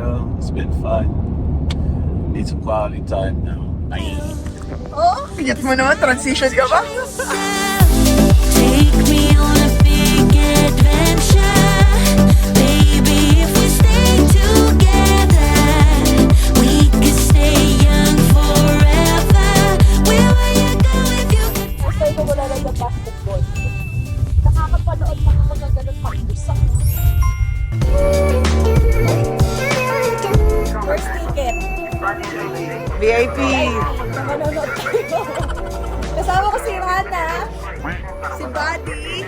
girl. It's been fun. Need some quality time now. Oh, pinyat mo naman. Transition ka ba? Take me on a big adventure. Baby, if we stay together, we could stay young forever. Where will you go if you could? Gusto ko wala lang ng basketball. Nakakapanood ng mga ganun pag-usap. First ticket. VIP. Manonood kayo. Kasama ko si Rana, si Buddy.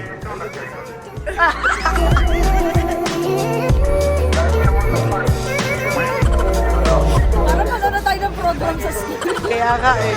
Parang manonood tayo ng program sa school. Kaya ka eh.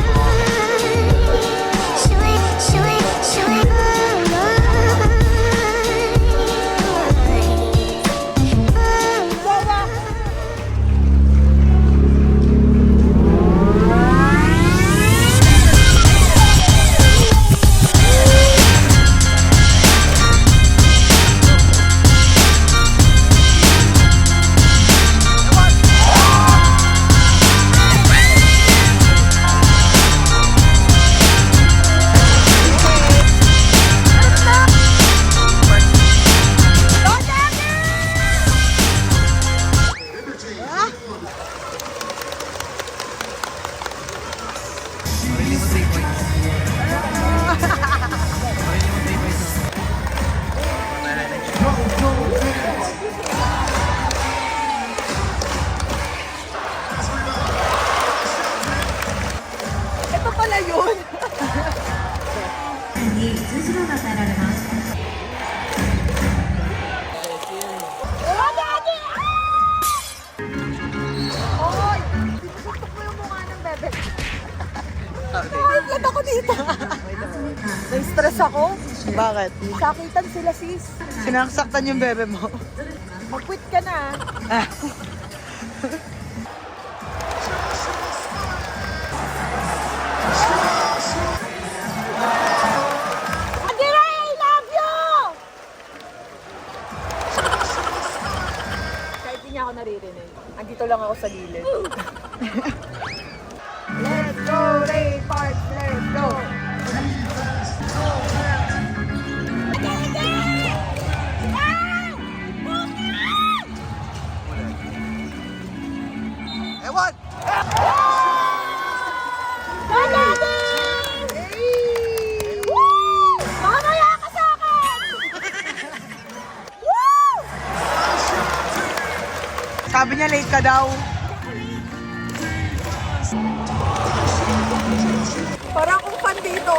Ito pala yun. Oy! Sinusuntok mo yung mukha ng bebe. Nakaklat ako dito. Na-stress ako. Bakit? Sakitan sila sis. Sinasaktan yung bebe mo. Mag-quit ka na. Adira, I love you! Kahit di niya ako naririnig. Andito lang ako sa gilid. Let's go, Ray Park! Let's go! Ewan! Mamaya ka sa akin! Woo! Sabi niya late ka daw. Parang akong fan dito.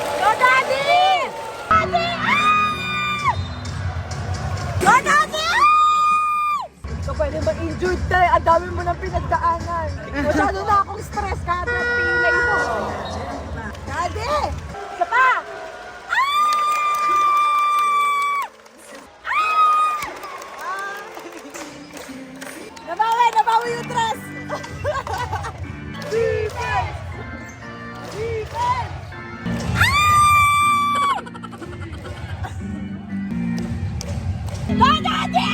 Go, Daddy! Daddy! Ah! Go, Daddy! So, pwede ma-injured ka eh. Ang dami mo ng pinagdaanan. Masyado na akong stress kada pilay mo. Daddy! Isa pa! Nabawi yung dress! Defense! Defense! Go, Daddy!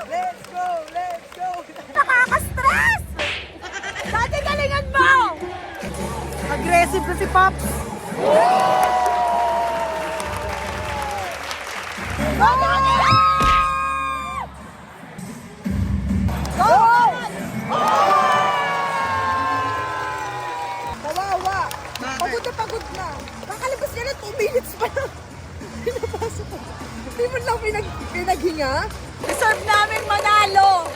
Let's go! Let's go! Nakaka-stress! Daddy, galingan mo! Aggressive na si Pops. Go, Daddy! Go! Kawawa! Pagod na. Kakalabas niya na 2 minutes pa lang. Pinapasok ko. Hindi mo lang pinaghinga? Deserve namin manalo!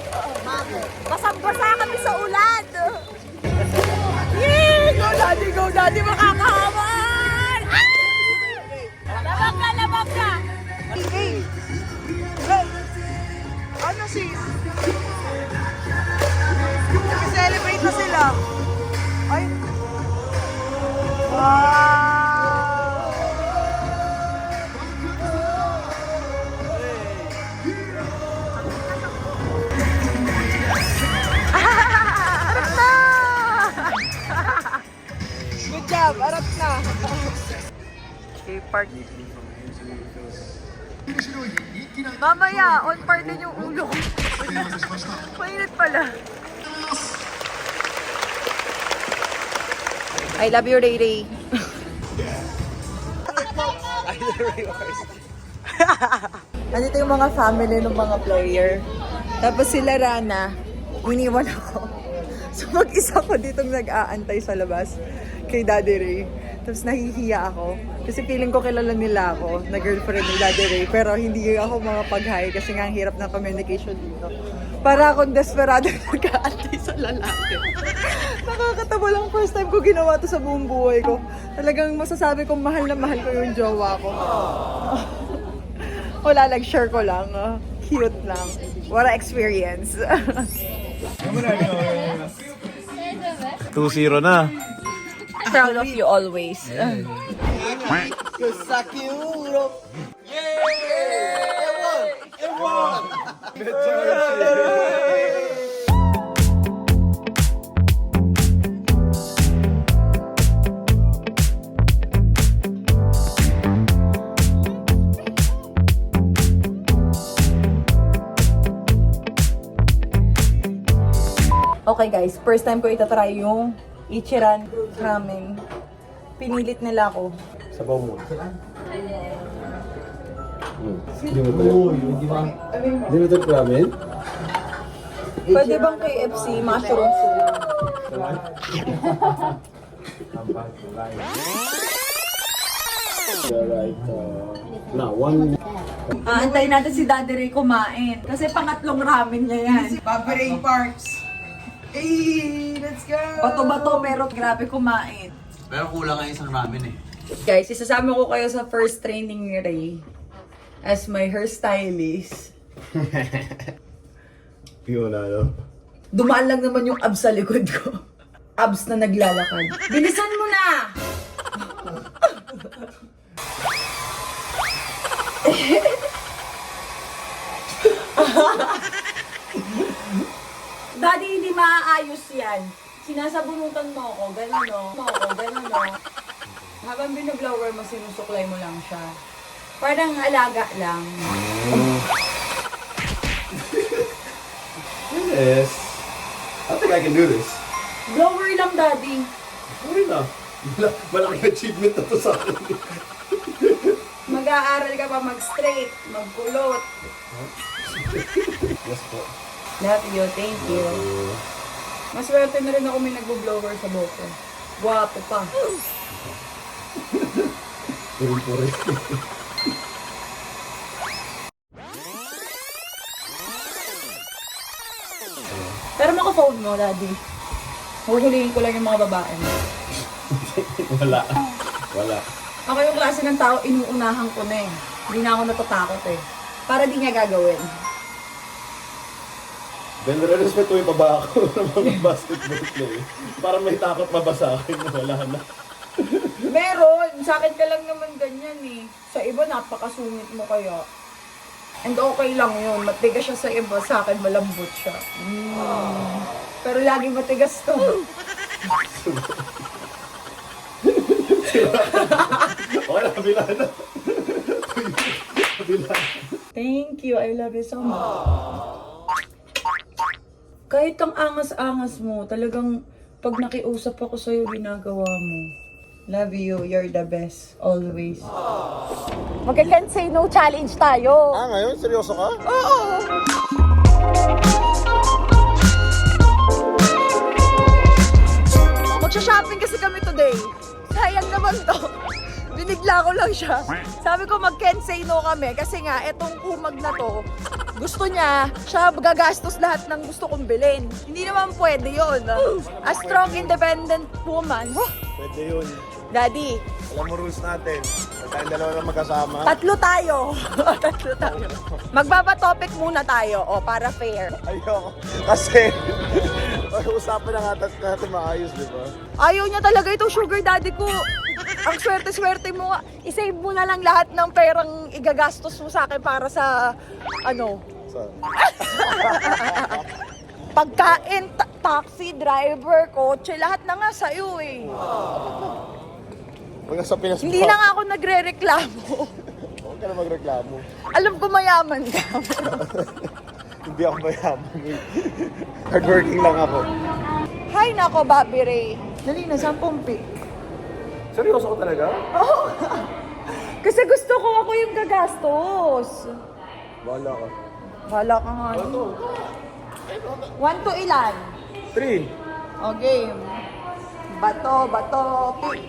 Basang-basa kami sa ulan! Yee! Go, Daddy! Makakahaman! Ah! Labag ka! Hey! Hey! Ano sis? Nag-celebrate na sila. Ay! Wow! love. Arap na. Okay, park. Mamaya, on par din yung ulo ko. Mainit pala. I love you, Ray Ray. Nandito yung mga family ng mga player. Tapos sila Rana, iniwan ako. So mag-isa ko ditong nag-aantay sa labas kay Daddy Ray. Tapos nahihiya ako. Kasi feeling ko kilala nila ako na girlfriend ni Daddy Ray. Pero hindi ako makapag-hi kasi nga ang hirap ng communication dito. Para akong desperado nag-aantay sa lalaki. Nakakatawa lang, first time ko ginawa to sa buong buhay ko. Talagang masasabi kong mahal na mahal ko yung jowa ko. Wala lang, share ko lang. Cute lang. What an experience. 2-0 na. Proud of you always. Okay guys, first time ko itatry yung Ichiran ramen. Pinilit nila ako. Sabaw mo. Limited ramen? Pwede bang KFC, mushroom soup? Aantayin natin si Daddy Ray kumain. Kasi pangatlong ramen niya yan. Paparay Parks. Hey, let's go! Bato-bato pero grabe kumain. Pero kulang nga isang ramen eh. Guys, isasama ko kayo sa first training ni Ray as my hairstylist. Yun ano? Dumaan lang naman yung abs sa likod ko. Abs na naglalakad. Bilisan mo na! Daddy, hindi maaayos yan. Sinasabunutan mo ako, gano'n o. Habang binublower mo, sinusuklay mo lang siya. Parang alaga lang. Yes. I think I can do this. Blower lang, Daddy. Okay na. Malaking achievement na to sa akin. Mag-aaral ka pa mag-straight, magkulot. Yes po. Love you, thank you. Maswerte na rin ako may nagbo-blower sa buko. Guwapo pa. Puri-puri. Pero maka-phone mo, Daddy. Huhulihin ko lang yung mga babae. Wala. Wala. Ako yung klase ng tao, inuunahan ko na eh. Hindi na ako natatakot eh. Para di niya gagawin. Then, respeto yung baba ako ng mga basketball play. Para may takot mabasa akin na wala na. Meron! Sa akin ka lang naman ganyan eh. Sa iba, napakasungit mo kaya. And okay lang yun. Matigas siya sa iba. Sa akin, malambot siya. Pero lagi matigas to. Okay na, kabila na. Kabila. Thank you. I love you so much. Kahit ang angas-angas mo, talagang pag nakiusap ako sa'yo, ginagawa mo. Love you. You're the best. Always. Mag-can't say no challenge tayo. Ah, ngayon? Seryoso ka? Oo! Magsha-shopping kasi kami today. Sayang naman to. Binigla ko lang siya. Sabi ko mag-can't say no kami kasi nga etong kumag na to, gusto niya, siya gagastos lahat ng gusto kong bilhin. Hindi naman pwede yun. A strong, independent woman. Pwede yun. Daddy, Alam mo rules natin. Tayong dalawa lang magkasama. tatlo tayo. Tatlo tayo. Magbaba-topic muna tayo, para fair. Ayoko. Kasi, usapan na nga natin maayos, di ba? Ayaw niya talaga itong sugar daddy ko. Ang swerte-swerte mo. I-save mo na lang lahat ng perang igagastos mo sa akin para sa, Saan? pagkain, taxi, driver, kotse, lahat na nga sa'yo eh. Pag sa Pinas Hindi na nga ako nagre-reklamo. Huwag ka na magreklamo. Alam ko mayaman ka. Hindi ako mayaman. Hardworking lang ako. Hay nako, Bobby Ray. Dali na, 10 pick. Seryoso ko talaga? Kasi gusto ko ako yung gagastos. Bahala ka. Wala ka nga. 1 to ilan? 3. O, game. Bato, pick.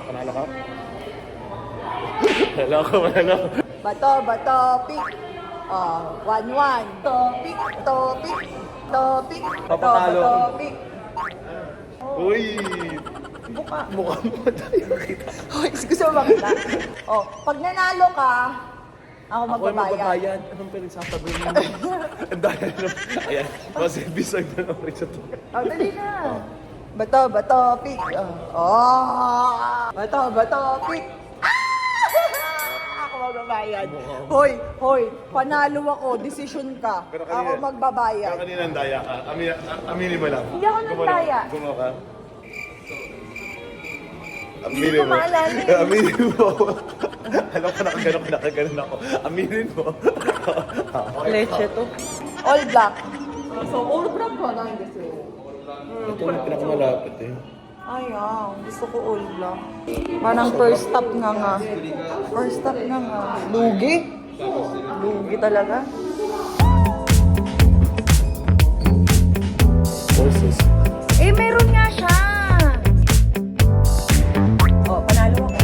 Panalo ka? Manalo. Bato, pick. O, 1-1. Topic. Papatalo. Bato, pick. Uy! Buka. Mukha mo tayo kita. Hoy, gusto mo makita? O, pag nanalo ka, ako Ako ay magbabayad. magbabayad. Anong pinagsasabihin mo? Ang dahil na. Ayan. Kasi bisag na lang rin sa to. O, dali na. Bato, pick. Oh! Bato, pick. Ako magbabayad. Hoy, panalo ako, decision ka. Pero kanina- Ako magbabayad. Pero kanina ang daya ka. Aminin mo lang. Hindi ako nandaya. Gumawa ka. Hindi ko maalala eh. Aminin mo. Alam ko nakaganon ako. Aminin mo. Leche to. All black. So, all black ka na hindi sa'yo. Ito yung pinakamalapit eh. Gusto ko all black. Parang first stop nga. First stop nga. Lugi? Lugi talaga. Horses. Meron nga siya. Oh, panalo ako.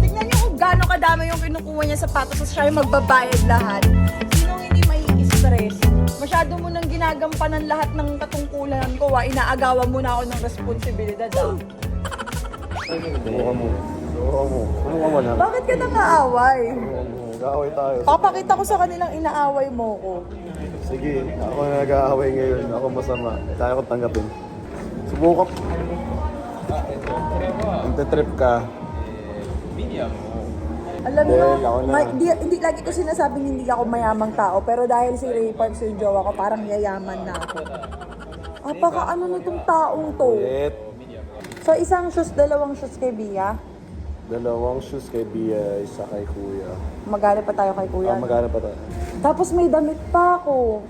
Tignan niyo kung gaano kadami yung kinukuha niya sa sapatos at siya yung magbabayad lahat. Sinong hindi may stress? Masyado mo nang ginagampanan lahat ng katungkulan ko. Inaagawan mo na ako ng responsibilidad. Kumuha mo. Kumuha mo na. Bakit ka nakaaway? Nag-aaway tayo. Papakita ko sa kanilang inaaway mo ko. Sige, ako na nag-aaway ngayon. Ako masama. Kaya ko tanggapin. Subukan. Nagte-trip ka. Alam Well, mo, ako na. hindi lagi ko sinasabing hindi ako mayamang tao, pero dahil si Ray Parks yung jowa ko, parang yayaman na ako. Apaka ano na itong taong to? Wait. So isang shoes, 2 shoes kay Bia. 2 shoes kay Bia, isa kay Kuya. Magana pa tayo kay Kuya. Magana pa tayo. Tapos may damit pa ako.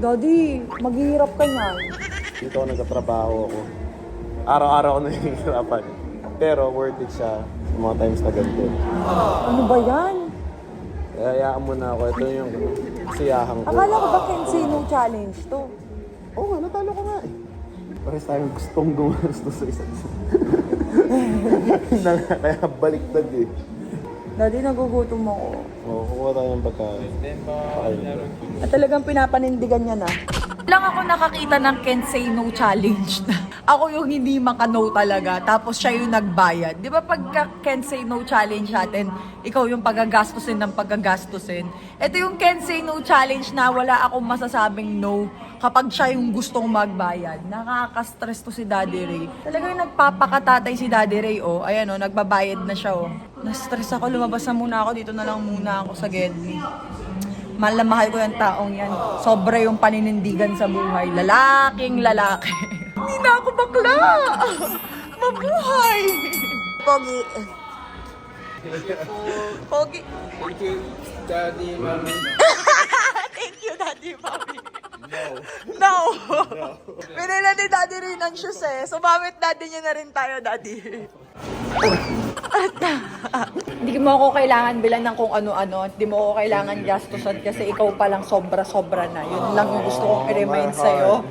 Daddy, maghihirap ka niyan. Dito ako nagtatrabaho ako. Araw-araw ako nahihirapan. Pero worth it siya sa mga times na ganito. Ano ba yan? Kaya hayaan mo na ako. Ito yung siyahan ko. Akala ko ba Kensei no challenge to? Oo nga, natalo ko nga eh. Parehas tayong gustong gumasto sa isa't isa. Kaya baliktad eh. Daddy, nagugutom ako. Oo, kukuha tayo ng pagkain. Pakain. At talagang pinapanindigan niya na. Lang ako nakakita ng Can't Say No Challenge na. Ako yung hindi maka-no talaga, tapos siya yung nagbayad. Di ba pagka Can't Say No Challenge natin, ikaw yung pagagastusin ng pagagastusin. Ito yung Can't Say No Challenge na wala akong masasabing no kapag siya yung gustong magbayad. Nakaka-stress to si Daddy Ray. Talagang nagpapakatatay si Daddy Ray, oh. Ayan, oh, nagbabayad na siya, oh. Na-stress ako, lumabas na muna ako. Dito na lang muna ako sa Gedli. Mahal na mahal ko yung taong yan. Sobra yung paninindigan sa buhay. Lalaking lalaki. Hindi na ako bakla! Mabuhay! Pogi. Pogi. Thank you, Daddy, Mommy. Thank you, Daddy Mommy. No. Pinila ni Daddy rin ang shoes eh. Sumamit Daddy niya na rin tayo, Daddy. Hindi mo ako kailangan bilan ng kung ano-ano. Hindi mo ako kailangan gastusan kasi ikaw pa lang sobra-sobra na. Yun lang yung gusto kong i-remind sa'yo.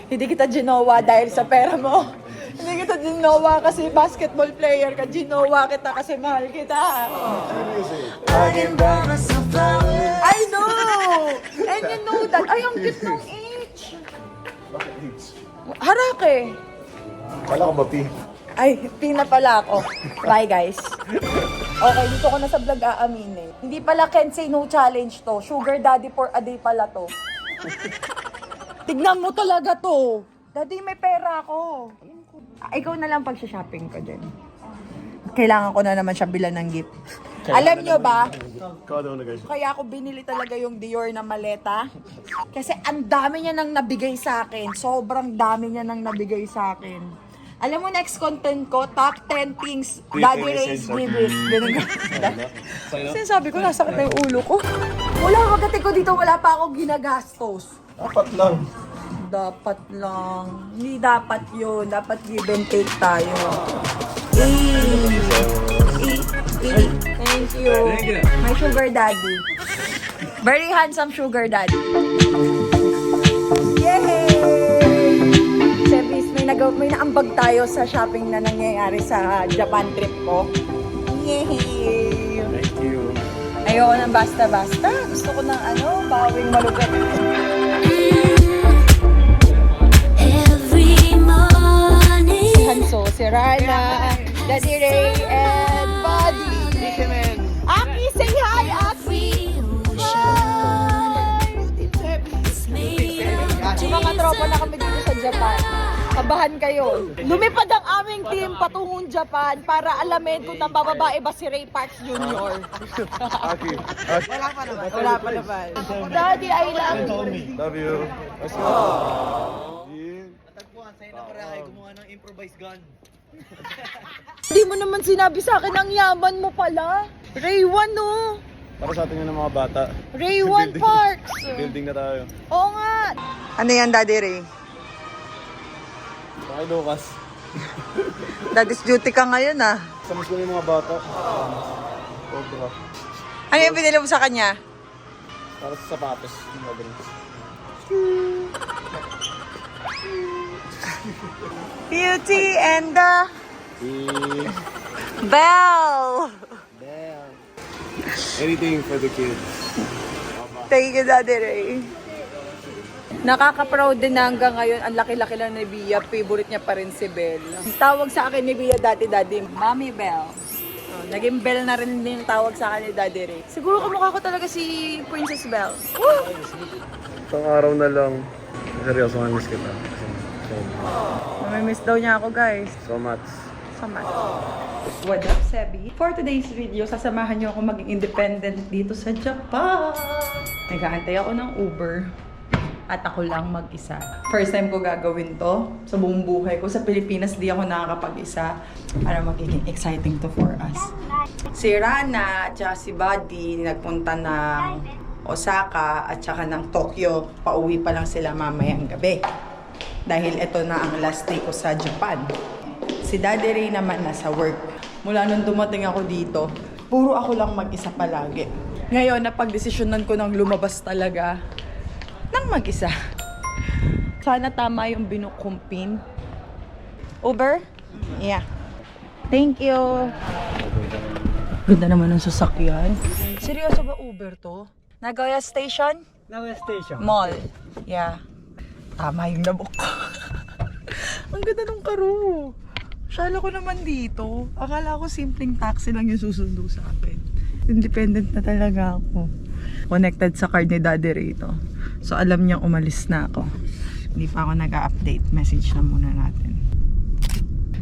Hindi kita ginawa dahil sa pera mo. Hindi kita ginawa kasi basketball player ka. Ginawa kita kasi mahal kita. I know! And you know that. Ay, ang cute ng age. Harake. Kala ko ba, Pi? Ay, pina pala ako. Bye, guys. Okay, dito ko na sa vlog aaminin. Hindi pala Can't Say No Challenge to. Sugar Daddy for a day pala to. Tignan mo talaga to. Daddy, may pera ako. Ikaw na lang pag-shopping ko dyan. Kailangan ko na naman siya bilan ng gift. Alam nyo ba, Kado na guys. kaya ako binili talaga yung Dior na maleta? Kasi ang dami niya nang nabigay sa akin. Sobrang dami niya nang nabigay sa akin. Alam mo, next content ko, top 10 things Daddy Ray's give it. Ganun. Sinasabi ko, nasakit na yung ulo ko. Wala, pagdating ko dito, wala pa akong ginagastos. Dapat lang. Dapat lang. Hindi dapat yun. Dapat give and take tayo. Thank you. My sugar daddy. Very handsome sugar daddy. Yay! Sebis, may naambag tayo sa shopping na nangyayari sa Japan trip ko. Yay! Thank you. Ayoko ng basta-basta. Gusto ko ng bawing malugat. Every morning. Si Hanso, si Rana, Daddy Ray, and Buddy. Aki, say hi, Aki! Yung mga tropa na kami dito sa Japan. Kabahan kayo. Lumipad ang aming team patungong Japan para alamin kung nambababae ba si Ray Parks Jr. Aki. Wala pa naman. Daddy, I love you. Love you. Let's go. Hindi mo naman sinabi sa akin ang yaman mo pala. Ray 1, no? Para sa atin yun ng mga bata. Ray 1 Parks. Building na tayo. Oo nga. Ano yan, Daddy Ray? Okay, Lucas. Daddy's duty ka ngayon, ah. Samas ko yung mga bata. Sobra. Ano yung binili mo sa kanya? Para sa sapatos. Beauty and the Bell. Anything for the kids. Thank you, Daddy Ray. Nakaka-proud din na hanggang ngayon, ang laki-laki lang ni Bia. Favorite niya pa rin si Belle. Tawag sa akin ni Bia dati, Mommy Belle. Oh, naging Belle na rin din yung tawag sa akin ni Daddy Ray. Siguro kamukha ko talaga si Princess Belle. Woo! Itong araw na lang. Seryoso, miss kita. Mamimiss daw niya ako, guys. So much. What up, Sebi? For today's video, sasamahan niyo ako maging independent dito sa Japan. Nag-aantay ako ng Uber. At ako lang mag-isa. First time ko gagawin to sa buong buhay ko. Sa Pilipinas, di ako nakakapag-isa. Para magiging exciting to for us. Si Rana at saka si Buddy nagpunta ng Osaka at saka ng Tokyo. Pauwi pa lang sila mamayang gabi. Dahil ito na ang last day ko sa Japan. Si Daddy Ray naman nasa work. Mula nung dumating ako dito, puro ako lang mag-isa palagi. Ngayon, napag-desisyonan ko nang lumabas talaga nang mag-isa. Sana tama yung binook kong pin. Uber? Yeah. Thank you. Ganda naman ng sasakyan. Seryoso ba Uber to? Nagoya Station? Nagoya Station. Mall. Yeah. Tama yung nabook ko. Ang ganda ng karo. Shala ko naman dito. Akala ko simpleng taxi lang yung susundo sa akin. Independent na talaga ako. Connected sa card ni Daddy Ray to. So alam niyang umalis na ako. Hindi pa ako nag-update. Message na muna natin.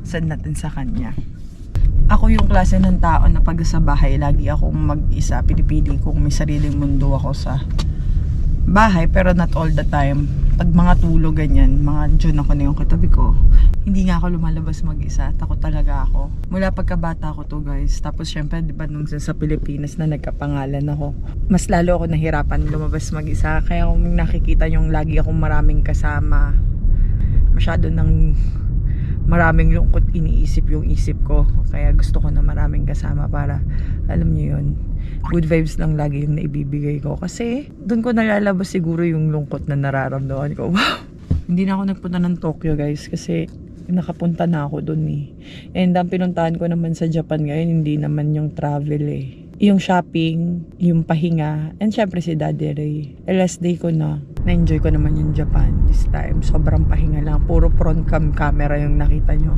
Send natin sa kanya. Ako yung klase ng tao na pag sa bahay, lagi akong mag-isa. Pinipili kung may sariling mundo ako sa bahay, pero not all the time. Pag mga tulog ganyan, mga dyan ako na yung katabi ko. Hindi nga ako lumalabas mag-isa. Takot talaga ako. Mula pagkabata ko to, guys. Tapos syempre, di ba nung sa Pilipinas na nagkapangalan ako, mas lalo ako nahirapan lumabas mag-isa. Kaya kung nakikita yung lagi akong maraming kasama, masyado nang maraming lungkot iniisip yung isip ko. Kaya gusto ko na maraming kasama para, alam niyo yun, good vibes lang lagi yung naibibigay ko. Kasi doon ko nalalabas siguro yung lungkot na nararamdaman ko. Wow! Hindi na ako nagpunta ng Tokyo, guys, kasi nakapunta na ako doon eh. And ang pinuntahan ko naman sa Japan ngayon, hindi naman yung travel eh. Yung shopping, yung pahinga, and syempre si Daddy Ray. Last day ko na. Na-enjoy ko naman yung Japan this time. Sobrang pahinga lang. Puro front cam camera yung nakita nyo.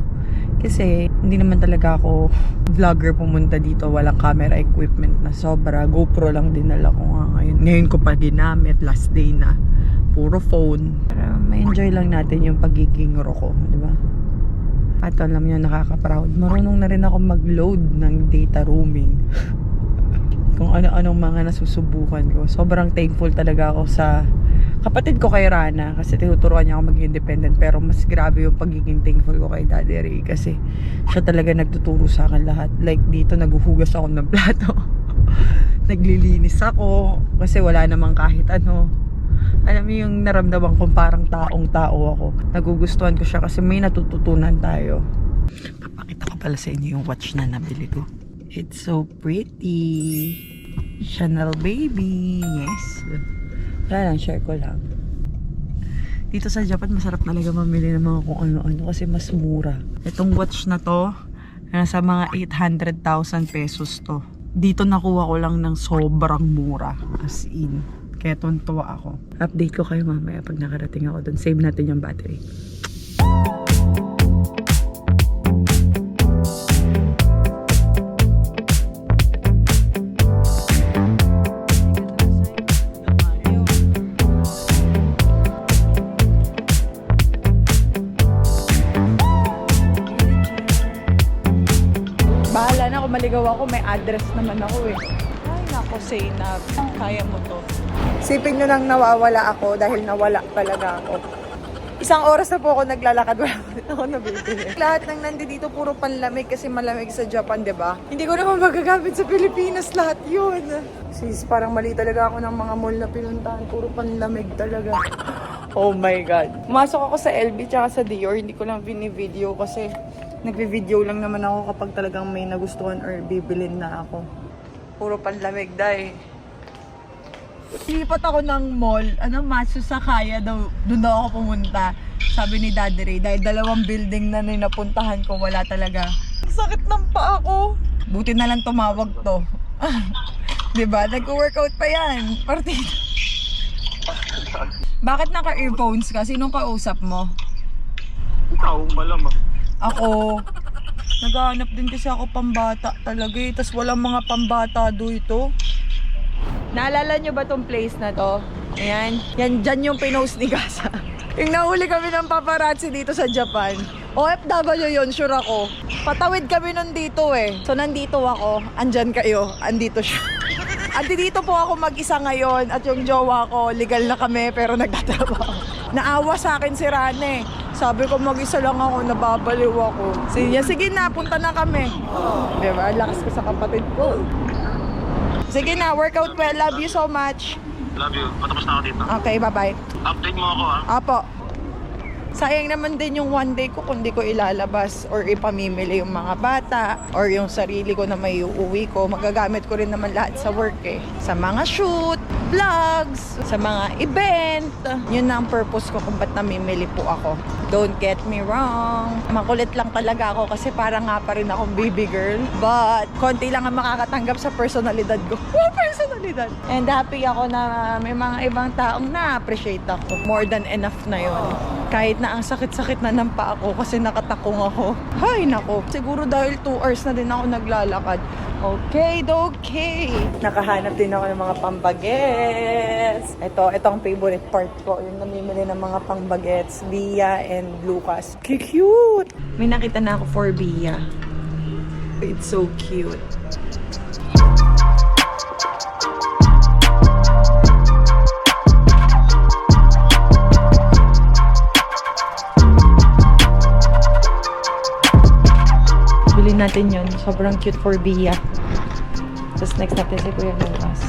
Kasi hindi naman talaga ako vlogger pumunta dito. Walang camera equipment na sobra. GoPro lang dinala ko nga ngayon. Ngayon ko pa ginamit. Last day na. Puro phone. Para ma-enjoy lang natin yung pagiging roko. Diba? At alam nyo, nakaka-proud. Marunong na rin ako mag-load ng data roaming. kung ano-anong mga nasusubukan ko. Sobrang thankful talaga ako sa kapatid ko kay Rana kasi tinuturuan niya ako maging independent, pero mas grabe yung pagiging thankful ko kay Daddy Ray kasi siya talaga nagtuturo sa akin lahat. Like dito, naghuhugas ako ng plato. Naglilinis ako kasi wala namang kahit ano. Alam mo yung naramdaman kong parang taong tao ako. Nagugustuhan ko siya kasi may natututunan tayo. Papakita ko pala sa inyo yung watch na nabili ko. It's so pretty. Chanel baby. Yes. Wala lang, share ko lang. Dito sa Japan, masarap talaga mamili ng mga kung ano-ano kasi mas mura. Itong watch na to, nasa mga 800,000 pesos to. Dito nakuha ko lang ng sobrang mura. As in. Kaya tuntua ako. Update ko kayo mamaya pag nakarating ako doon. Save natin yung battery. Bahala na kung maligaw ako. May address naman ako eh. Ay nako, Zainab. Kaya mo to. Sipin nyo lang nawawala ako dahil nawala talaga ako. Isang oras na po ako naglalakad, wala ko din ako nabibili. Lahat ng nandito puro panlamig kasi malamig sa Japan, di ba? Hindi ko naman magagamit sa Pilipinas lahat yun. Sis, parang mali talaga ako ng mga mall na pinuntahan. Puro panlamig talaga. Oh my God. Pumasok ako sa LB tsaka sa Dior. Hindi ko lang bini-video kasi nagbi-video lang naman ako kapag talagang may nagustuhan or bibilin na ako. Puro panlamig dahil. Silipat ako ng mall, Matsusakaya daw, doon daw ako pumunta. Sabi ni Daddy Ray, dahil 2 building na napuntahan ko, wala talaga. Sakit ng paa ko. Buti na lang tumawag to. Diba? Nag-workout pa yan. Partida. Bakit naka-earphones ka? Sinong kausap mo? Ikaw, malamang. Ako. Naghahanap din kasi ako pambata talaga eh. Tapos walang mga pambata dito. Naalala nyo ba tong place na to? Ayan. Yan, dyan yung pinost ni Gasa. Yung nahuli kami ng paparazzi dito sa Japan. OFW yun, sure ako. Patawid kami nandito eh. So nandito ako, andyan kayo, andito siya. Andito po ako mag-isa ngayon at yung jowa ko, legal na kami pero nagtatrabaho. Naawa sa akin si Rane. Sabi ko mag-isa lang ako, nababaliw ako. Sige na, punta na kami. Diba? Lakas ko sa kapatid ko. Sige na, workout well. Love you so much. Love you. Patapos na ako dito. Okay, bye-bye. Update mo ako ha. Apo. Sayang naman din yung one day ko kung di ko ilalabas or ipamimili yung mga bata or yung sarili ko na may uuwi ko. Magagamit ko rin naman lahat sa work eh. Sa mga shoot, vlogs, sa mga event. Yun na ang purpose ko kung ba't namimili po ako. Don't get me wrong. Makulit lang talaga ako kasi parang nga pa rin akong baby girl. But konti lang ang makakatanggap sa personalidad ko. Wow, personalidad! And happy ako na may mga ibang taong na-appreciate ako. More than enough na yun. Kahit na ang sakit-sakit na ng paa ko kasi nakatakong ako. Hay nako. Siguro dahil 2 hours na din ako naglalakad. Okay. Nakahanap din ako ng mga pambagets. Ito ang favorite part ko. Yung namimili ng mga pambagets. Bia and Lucas. Cute! May nakita na ako for Bia. It's so cute. Bilhin natin yun. Sobrang cute for Bia. Tapos next natin si Kuya Lucas.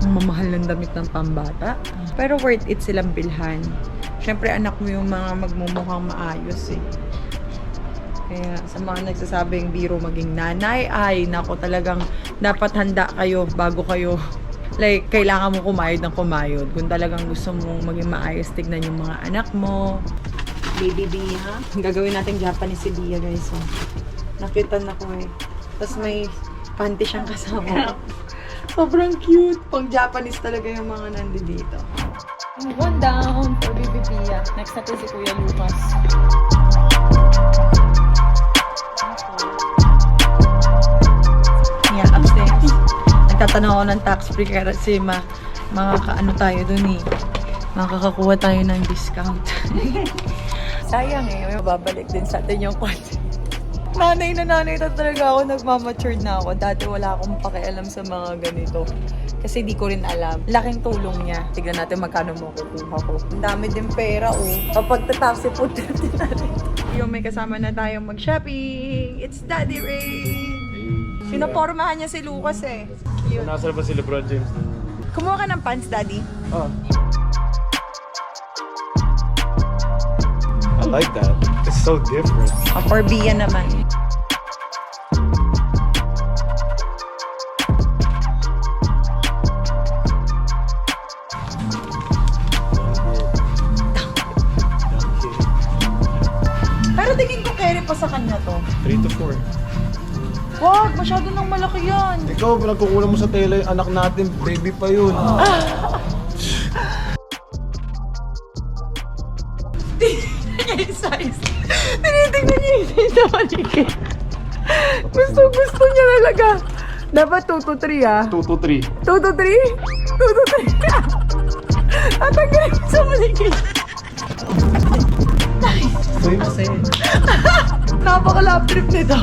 Ang mamahal ng damit ng pambata. Pero worth it silang bilhan. Siyempre anak mo yung mga magmumukhang maayos eh. Kaya sa mga nagsasabing biro maging nanay, ay nako talagang dapat handa kayo bago kayo. Like, kailangan mo kumayod ng kumayod. Kung talagang gusto mong maging maayos, tignan yung mga anak mo. Baby Bia. Gagawin natin Japanese si Bia, guys. So, nakitan ako eh. Tapos may panty siyang kasama. Sobrang cute. Pang Japanese talaga yung mga nandito. One down for Baby Bia. Next natin si Kuya Lucas. Yeah, upstairs. Nagtatanong ako ng tax free kasi mga kaano tayo dun eh. Makakakuha tayo ng discount. Sayang eh, babalik din sa atin yung kotse. Nanay na talaga ako, nagmamatured na ako. Dati wala akong pakialam sa mga ganito. Kasi di ko rin alam. Laking tulong niya. Tignan natin magkano mo kukuha ko. Ang dami din pera, oh. Kapag tatapos po natin. Yung may kasama na tayong mag-shopping. It's Daddy Ray. Pinapormahan niya si Lucas eh. Cute. Nasa ba si LeBron James? Kumuha ka ng pants, Daddy. Oh. I like that. It's so different. For Bia naman. Pero tingin ko carry pa sa kanya to. 3 to 4. Wag, masyado nang malaki yan. Ikaw, pinagkukulang mo sa tela yung anak natin. Baby pa yun. Size. Tinitingnan niya yung size sa paligid. Gusto niya talaga. Dapat 2 to 3 ah. 2 to 3. 2 to 3? 2 to 3. Tatanggalin mo sa paligid. Napaka-love trip nito.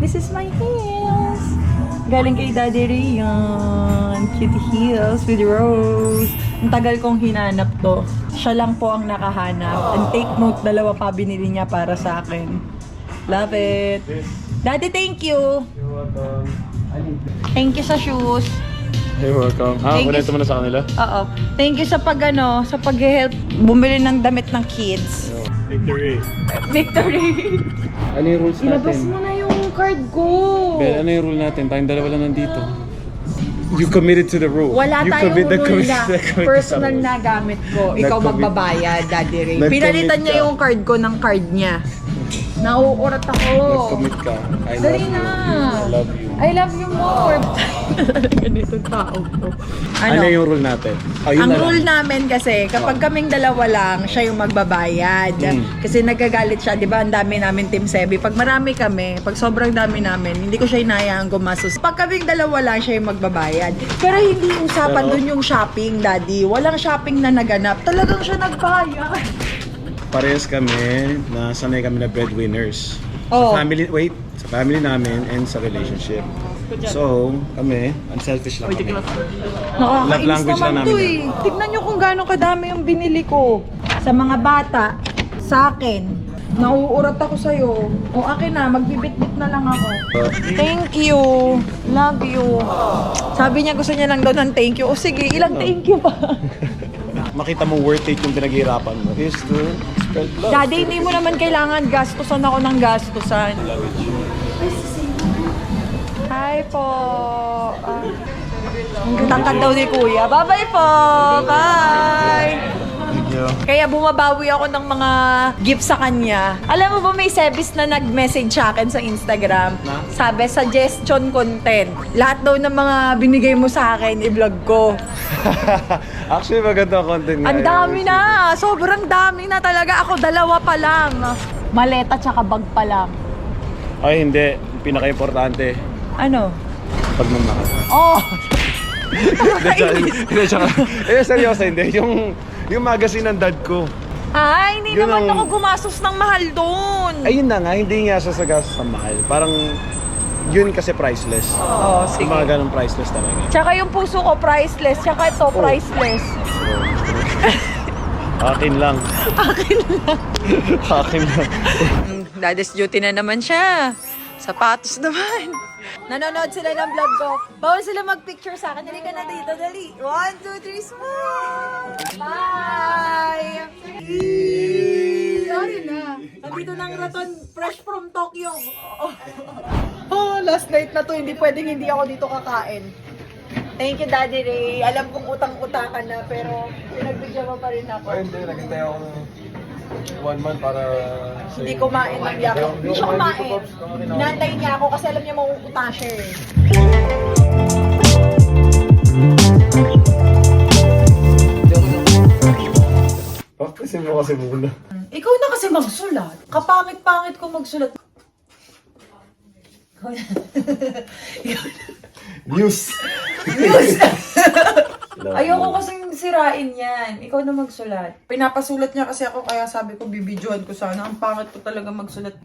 This is my heels. Galing kay Daddy Rian. Cute heels with rose. Ang tagal kong hinanap to. Siya lang po ang nakahanap. And take note, 2 pa binili niya para sa akin. Love it. Daddy, thank you. You're welcome. Thank you sa shoes. You're welcome. Thank you. Kunento mo na sa kanila? Oo. Thank you sa sa pag-help bumili ng damit ng kids. Victory. Victory. Ano yung rules Ilabas natin? mo na yung card ko. Ben, ano yung rule natin? Tayong dalawa lang nandito. You committed to the rule. Wala you tayong rule na nag-commit personal sa rule. na gamit ko. Ikaw Nag-commit. magbabayad, Daddy Ray. Nag-commit Pinalitan niya ka. yung card ko ng card niya. Nauurat ako. Nag-commit ka. I love Dali you. na. I love you. I love you more. Ganitong tao ko. Ano yung rule natin? Oh, yun Ang na lang. rule namin kasi, kapag kaming dalawa lang, siya yung magbabayad. Kasi nagagalit siya, di ba? Ang dami namin Team Sebi. Pag marami kami, pag sobrang dami namin, hindi ko siya inayaan gumastos. Pag kaming dalawa lang, siya yung magbabayad. Pero hindi usapan Pero- dun yung shopping, Daddy. Walang shopping na naganap. Talagang siya nagbayad. Parehas kami na sanay kami na breadwinners. Oo. Sa family namin and sa relationship. So, kami, unselfish lang kami. Love Nakakainis language naman lang to namin eh. Tignan nyo kung gaano kadami yung binili ko. Sa mga bata, sa akin, nauurat ako sa'yo. O akin na, magbibit-bit na lang ako. Thank you. Love you. Sabi niya gusto niya lang daw ng thank you. O sige, ilang thank you pa. Makita mo worth it yung pinaghirapan mo is to spread love. Daddy, hindi mo naman kailangan gastusan ako ng gastusan. Hi po. Ang tatag daw ni Kuya. Bye-bye po. Bye. Thank you. Kaya bumabawi ako ng mga gift sa kanya. Alam mo ba may service na nag-message sa akin sa Instagram? Sabi, suggestion content. Lahat daw ng mga binigay mo sa akin, i-vlog ko. Actually, maganda content nga. Ang dami na! Sobrang dami na talaga. Ako 2 pa lang. Maleta tsaka bag pa lang. Ay, hindi. Pinaka-importante, Ano? pagmamahal. Oh! Hindi, tsaka, seryoso, hindi. Yung magazine ng dad ko. Ay, hindi Yun naman ang- ako gumastos ng mahal doon. Ayun na nga, hindi nga siya sa gastos ng mahal. Parang, yun kasi priceless. Oh, Yung sige. mga ganong priceless talaga. Tsaka yung puso ko priceless. Tsaka ito priceless. Akin lang. Akin lang. Daddy's duty na naman siya. Sapatos naman. Nanonood sila ng vlog ko. Bawal sila mag-picture sa akin. Dali ka na dito, dali. 1, 2, 3, smile! Bye! Sorry na. Nandito ng raton, fresh from Tokyo. Oh, last night na to, hindi pwedeng hindi ako dito kakain. Thank you, Daddy Ray. Alam kong utang-utakan na, pero pinagbigyan mo pa rin ako. Hindi, naghintay ako ng 1 month para Hindi kumain ng yako. Hindi siya kumain. Inantay niya ako kasi alam niya mauuta siya eh. Kasi mo kasi muna. Ikaw na kasi magsulat. Kapangit-pangit ko magsulat. News! Ayoko kasing sirain yan. Ikaw na magsulat. Pinapasulat niya kasi ako kaya sabi ko bibidyohan ko sana. Ang pangit ko talaga magsulat.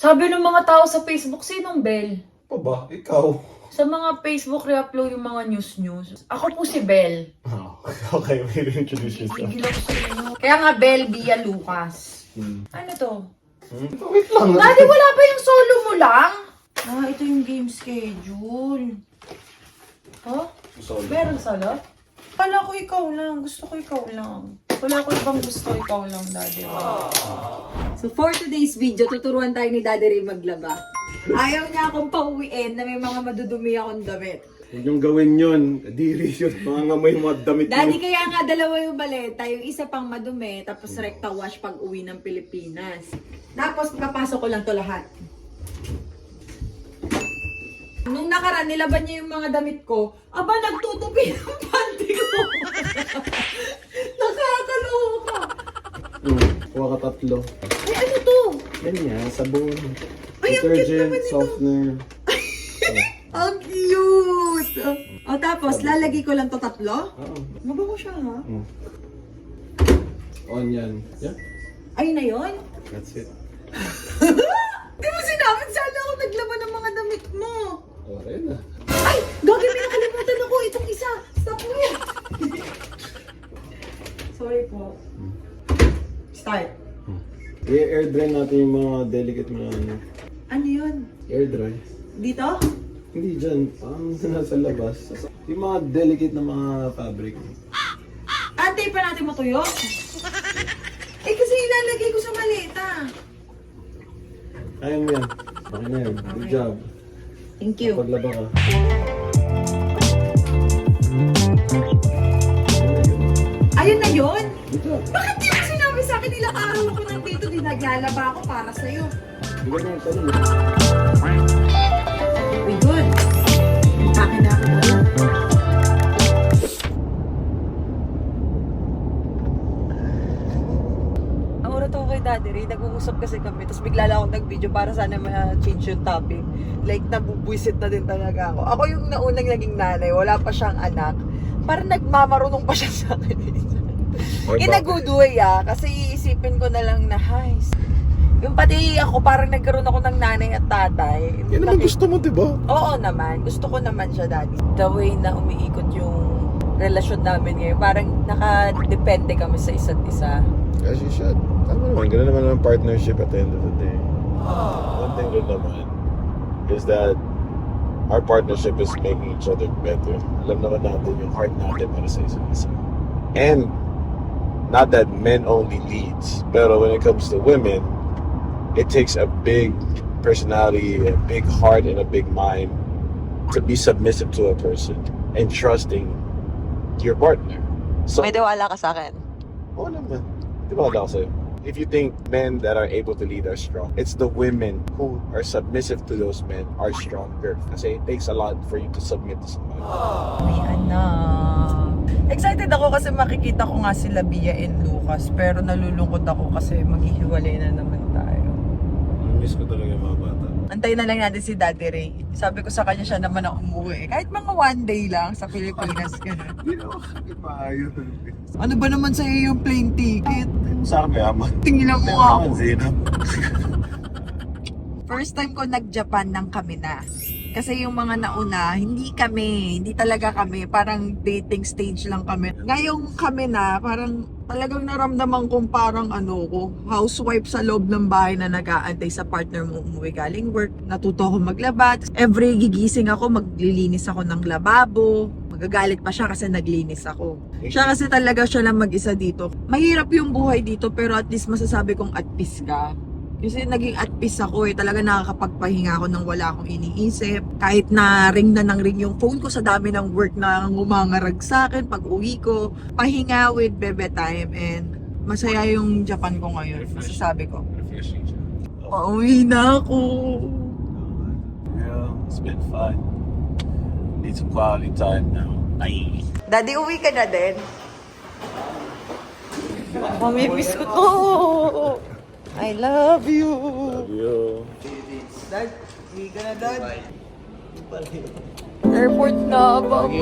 Sabi ng mga tao sa Facebook, sinong Bel? Pa ba? Ikaw? Sa mga Facebook re-upload yung mga news. Ako po si Bel. Okay, may introduce yourself. Sigil ako sa inyo. Kaya nga Bel via Lucas. Ano to? Wait lang. Daddy, wala pa yung solo mo lang? Ito yung game schedule. Huh? Meron solo? Kala ko ikaw lang. Gusto ko ikaw lang. Wala ko ibang gusto, ikaw lang, Daddy. So for today's video, tuturuan tayo ni Daddy Ray maglaba. Ayaw niya akong pauwiin na may mga madudumi akong damit. Huwag yung gawin yun. Diri yun. Mga ngamoy mga damit Daddy, kaya nga dalawa yung baleta. Yung isa pang madumi, tapos recta wash pag uwi ng Pilipinas. Tapos papasok ko lang to lahat. Nung nakaraan, nilaban niya yung mga damit ko. Aba, nagtutupi ng panty ko. Nakakaloka. Kuha ka tatlo. Ay, ano to? Ganyan, sabon. Ay, ang cute naman ito. softener. Ang cute! O tapos, lalagay ko lang to tatlo? Oo. Mabango siya, ha? On yan. Yeah, Ay na yun? that's it. Di mo sinabi sana ako naglaban ng mga damit mo. Okay na. Ay! Gagi, may nakalimutan ako. Itong isa. Stop mo yan. Sorry po. Start. I-air dry natin yung mga delicate mga ano. Ano yun? Air dry. Dito? Hindi dyan. Parang nasa labas. Yung mga delicate na mga fabric. Antay pa natin matuyo? Eh kasi ilalagay ko sa maleta. Kaya mo yan. Okay na yan. Good job. Thank you. Paglaba ka. Ayun na yun? Good job. Bakit di mo sinabi sa akin ilang araw ako nandito? Di naglalaba ako para sa'yo. Hindi ka yung tanong. Very good. Akin na ako pala. Ang oras ako kay Daddy Ray, nag-uusap kasi kami, tapos bigla lang ako nag-video para sana ma-change yung topic. Like, nabubwisit na din talaga ako. Ako yung naunang naging nanay, wala pa siyang anak. Parang nagmamarunong pa siya sa akin. In a good way kasi iisipin ko na lang na, hay, yung pati ako, parang nagkaroon ako ng nanay at tatay. Yan naman gusto mo, diba? Oo naman, gusto ko naman siya, Daddy. The way na umiikot yung relasyon namin ngayon, parang nakadepende kami sa isa't isa. As you should. Tama naman. Ganun naman ang partnership at the end of the day. One thing good naman is that our partnership is making each other better. Alam naman natin yung heart natin para sa isa't isa. And not that men only leads, pero when it comes to women, it takes a big personality, a big heart, and a big mind to be submissive to a person and trusting your partner. So, May tiwala ka sa akin. oo naman. Di ba ako sa'yo? If you think men that are able to lead are strong, it's the women who are submissive to those men are stronger. Kasi it takes a lot for you to submit to somebody. May anak. Excited ako kasi makikita ko nga sila Bia and Lucas, pero nalulungkot ako kasi maghihiwalay na naman tayo. Miss ko talaga yung mga bata. Antayin na lang natin si Daddy Ray. Sabi ko sa kanya siya naman ang umuwi. Kahit mga one day lang sa Pilipinas. Ganun. Hindi na maayos. Ano ba naman sa'yo yung plane ticket? Sa akin mayaman. Tingnan mo nga ako. Zinab. First time ko nag-Japan nang kami na. Kasi yung mga nauna, hindi talaga kami, parang dating stage lang kami. Ngayong kami na, parang talagang naramdaman kong parang housewife sa loob ng bahay na nag-aantay sa partner mo umuwi galing work. Natuto ako maglaba. Every gigising ako, maglilinis ako ng lababo. Magagalit pa siya kasi naglinis ako. Siya kasi talaga siya lang mag-isa dito. Mahirap yung buhay dito pero at least masasabi kong at peace ka. Kasi naging at peace ako talaga nakakapagpahinga ako nang wala akong iniisip. Kahit na ring na ng ring yung phone ko sa dami ng work na ngumangarag sa akin pag uwi ko. Pahinga with bebe time and masaya yung Japan ko ngayon. Masasabi ko. Pauwi na ako. Yeah, it's been fun. Need some quality time now. Bye. Daddy, uwi ka na din? Mamimiss ko to. I love you. Love you. Dad, uwi ka na, Dad. Airport na, bye-bye.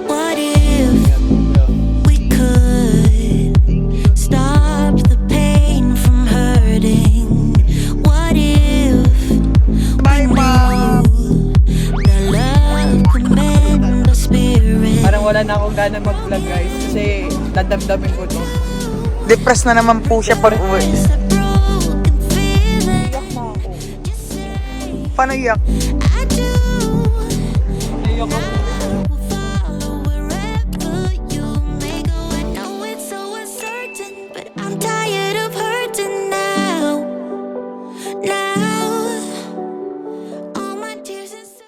What if we could wala na akong gana mag-vlog guys kasi dadamdamin ko to. Depressed na naman po siya pag uwi. It's a broken feeling. Iyak na ako. Just say Paano iyak? I do. Iyak ako.